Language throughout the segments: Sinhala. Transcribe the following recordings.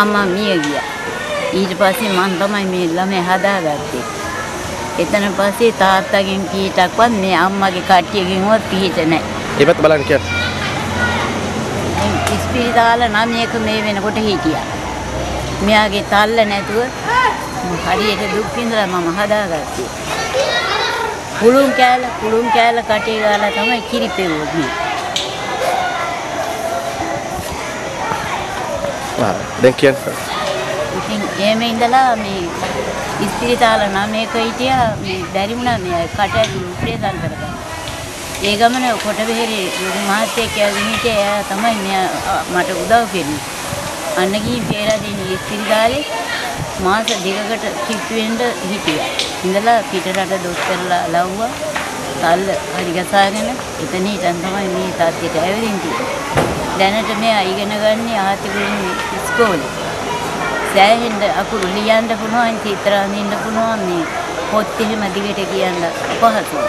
අම්මා මිය ගියා. ඊට පස්සේ මම තමයි මේ ළමයා හදාගත්තේ. එතන පස්සේ තාත්තගෙන් කීටක්වත් මේ අම්මගේ කට්ටියගෙන්වත් පිහිට නැහැ. ඒවත් බලන්න කියන්නේ. ඉස්පිරිතාල නම් එක මේ වෙනකොට හිටියා. මෙයාගේ තල්ල නැතුව හරියට දුක් විඳලා මම හදාගත්තේ. පුළුන් කෑල්ල කටේ ගාලා තමයි කිරි පෙව්වේ. දැන් කියන්නේ. ඉතින් එහෙම ඉඳලා මේ ඉස්පිරිතාල නම් එක හිටියා මේ බැරි වුණා මේ කට ඇතුළු ඔපරේෂන් කරගන්න. ඒ ගමන කොටබෙහෙරේ මහත්තයෙක් කියලා හිටියා. එයා තමයි මට උදව් කෙරුවේ. අන්න ගිහින් පෙරදින ඉස්පිරිතාලේ මාස දෙකකට කිට්ටු වෙන්න හිටියා. ඉඳලා පිටරට දොස්තරලා ලව්වා. තල්ල හරි ගසාගෙන එතන හිටන් තමයි මේ තාත්තට ඇවිදින් තියෙන්නේ. දැනට මෙයා ඉගෙන ගන්නේ ආතිකුලින් ඉස්කෝලේ. සෑහෙන්න අකුරු ලියන්න පුළුවන්, චිත්‍ර අඳින්න පුළුවන්, මේ පොත් එහෙම දිගට කියන්න අපහසුයි.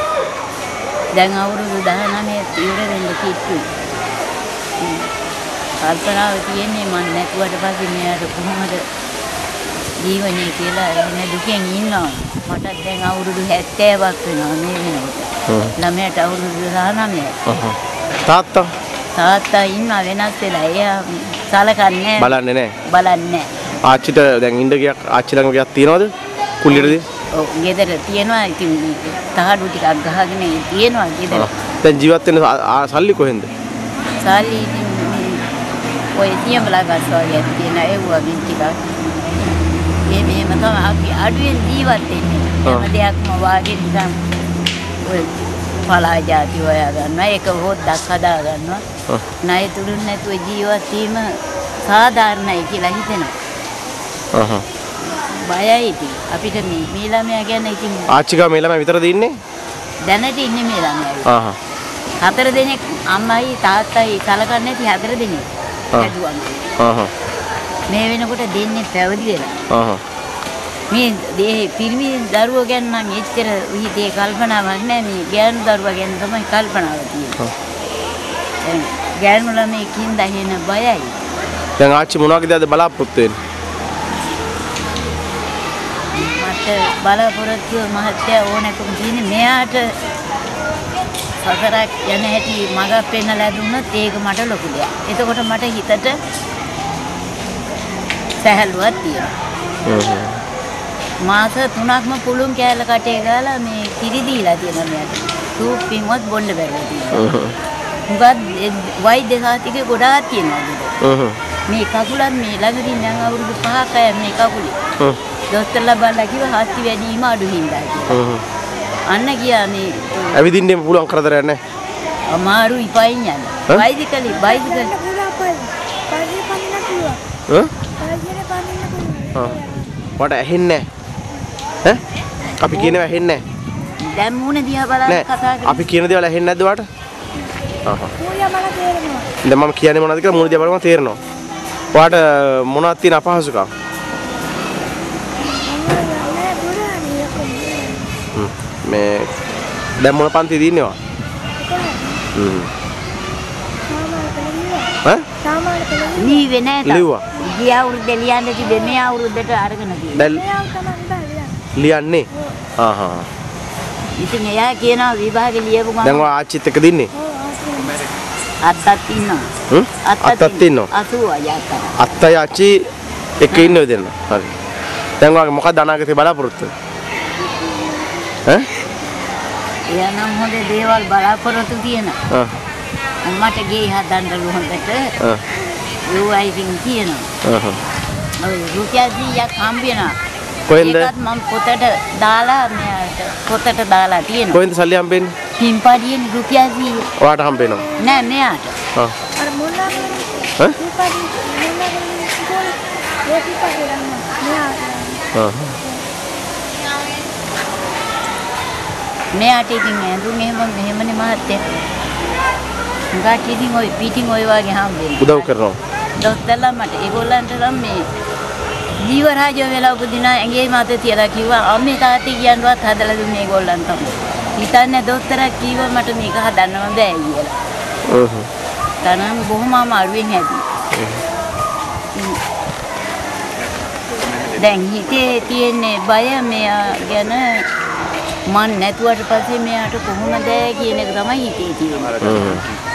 දැන් අවුරුදු 19 ඉවර වෙන්න කිට්ටුයි. කල්පනාව තියෙන්නේ මම නැතුවට පස්සේ මෙයාට කොහොමද ජීවනයේ කියලා එන දුකෙන් ඉන්නවා. මට දැන් අවුරුදු 70ක් වෙනවා මේ වෙනකොට. ළමයට අවුරුදු 19. තාත්තා ඉන්න වෙනස් වෙලා. එයා සලකන්නේ බලන්නේ නැහැ. ආච්චිට දැන් ඉන්න ගියක් ආච්චි ළඟ ගියක් තියනවද? කුල්ලියටදී? ඔව් ගෙදර තියෙනවා. ඉතින් තහඩු ටිකක් ගහගෙන තියෙනවා ගෙදර. දැන් ජීවත් වෙන්න සල්ලි කොහෙන්ද? සල්ලි ඉතින් ඔය තියඹලා ගස්වා තියෙන ඒවා මින් ටිකක්. එහෙම තමයි අපි අඩුවෙන් ජීවත් වෙන්නේ. හැම දෙයක්ම වාගේ නිකන් ඔය පලා જાති හොයා ගන්නවා. ඒක හොද්දක් හදා ගන්නවා. ණය තුරුන් නැතුව ජීවත් වීම සාධාරණයි කියලා හිතෙනවා. බයයි ඉතින් අපිට මේ ළමයා ගැන ඉතින් ආච්චිගා මේ ළමයා විතරද ඉන්නේ? දැනට ඉන්නේ මේ ළමයා. 4 දෙනෙක් අම්මයි තාත්තයි සලකන්නේ නැති 4 දෙනෙක්. හැදුවා. මේ වෙනකොට දෙන්නේ පැවිදි වෙලා. මේ පිරිමි දරුවෝ ගැන නම් එච්චර හිතේ කල්පනාවක් නැහැ. මේ ගෑනු දරුවා ගැන තමයි කල්පනාව තියෙන්නේ. දැන් ගෑනු ළමයි කින්දා එන බයයි. දැන් ආච්චි මොනවගේද බලාපොරොත්තු වෙන්නේ? මට බලාපොරොත්තු මහත්තයා ඕනකම තියෙන්නේ මෙයාට සසරක් යන හැටි මගක් පෙන්නලා දුන්නොත් ඒක මට ලොකු දෙයක්. එතකොට මට හිතට සැහැල්ලුවක් තියෙනවා. මාස 3ක්ම පුළුන් කෑල්ල කටේ ගාලා මේ කිරි දීලා තියෙනවා මෙයාට. සූප් පින්වත් බොන්න බැරිලා තියෙනවා. මොකද වෛද්‍ය සාතිකේ ගොඩාක් තියෙනවා. මේ කකුලත් මේ ළඟදී දැන් අවුරුදු 5ක් අය මේ කකුලේ. දොස්තරලා බලලා කිව්වා හස්ති වැඩිම අඩු හින්දා කියලා. අන්න ගියා මේ ඇවිදින්න පුළුවන් කරදරයක් නැහැ. අමාරු ඉපයින් යන. බයිසිකල් වට ඇහෙන්නේ නැහැ. අපි කියනවා ඇහෙන්නේ නැහැ. දැන් මූණ දිහා බලලා කතා කරලා අපි කියන දේවල් ඇහෙන්නේ නැද්ද වට? දැන් මම කියන්නේ මොනවද කියලා මූණ දිහා බලම තේරෙනවා. ඔයාට මොනවද තියෙන අපහසුකම්? මේ දැන් මොන පන්තිද ඉන්නේ ඔයා? ලීවේ නැහැ තාම. ලිව්වා. ගිය අවුරුද්දේ ලියන්න තිබ්බේ මේ අවුරුද්දට අරගෙන තියෙනවා. ලියන්නේ? ඉතින් එයා කියනවා විභාගේ ලියපු ගමන් දැන් ඔයා ආච්චිත් එක්ක දින්නේ? අත්තත් ඉන්නවා. අත්තත් ඉන්නවා. 80 යත්තා. අත්තයි ආච්චි එක්ක ඉන්නව දෙන්න. හරි. දැන් ඔයාගේ මොකක්ද අනාගතේ බලාපොරොත්තු? එයා නම් හොඳ දේවල් බලාපොරොත්තු තියෙනවා. මට ගේ හදන්න හොඳට. ඒවා ඉතින් කියනවා. ඔය රුපියල් 100ක් හම්බ වෙනවා. කොහෙන්ද? ඒකත් මම පොතට දාලා තියෙනවා. කොහෙන්ද සල්ලි හම්බෙන්නේ? පින්පාඩියෙන් රුපියල් 100. ඔයාට හම්බ වෙනවා? නෑ මෙයාට. අර මොනවා මෙයාට ඉතින් ඇඳුම් එහෙමනේ මහත්තයා. උගාට ඉතින් ඔය පිටින් ඔය වගේ හම්බෙන්නේ. උදව් කරනවා. දොස්තරලා මට ඒගොල්ලන්ට නම් මේ ජීවරාජ්‍ය වෙලා උපදින ඇඟේ මත තියලා කිව්වා අම්මේ තාත්තේ කියනවත් හදලා දුන්නේ ඒගොල්ලන් තමයි. හිතන්නේ දොස්තරා කිව්වා මට මේක හදන්නම බෑ කියලා. තරම් බොහොම අමාරුවෙන් හැදුවා. දැන් හිතේ තියෙන්නේ බය මෙයා ගැන මන් නැතුවට පස්සේ මෙයාට කොහොමද කියන එක තමයි හිතේ තියෙන්නේ.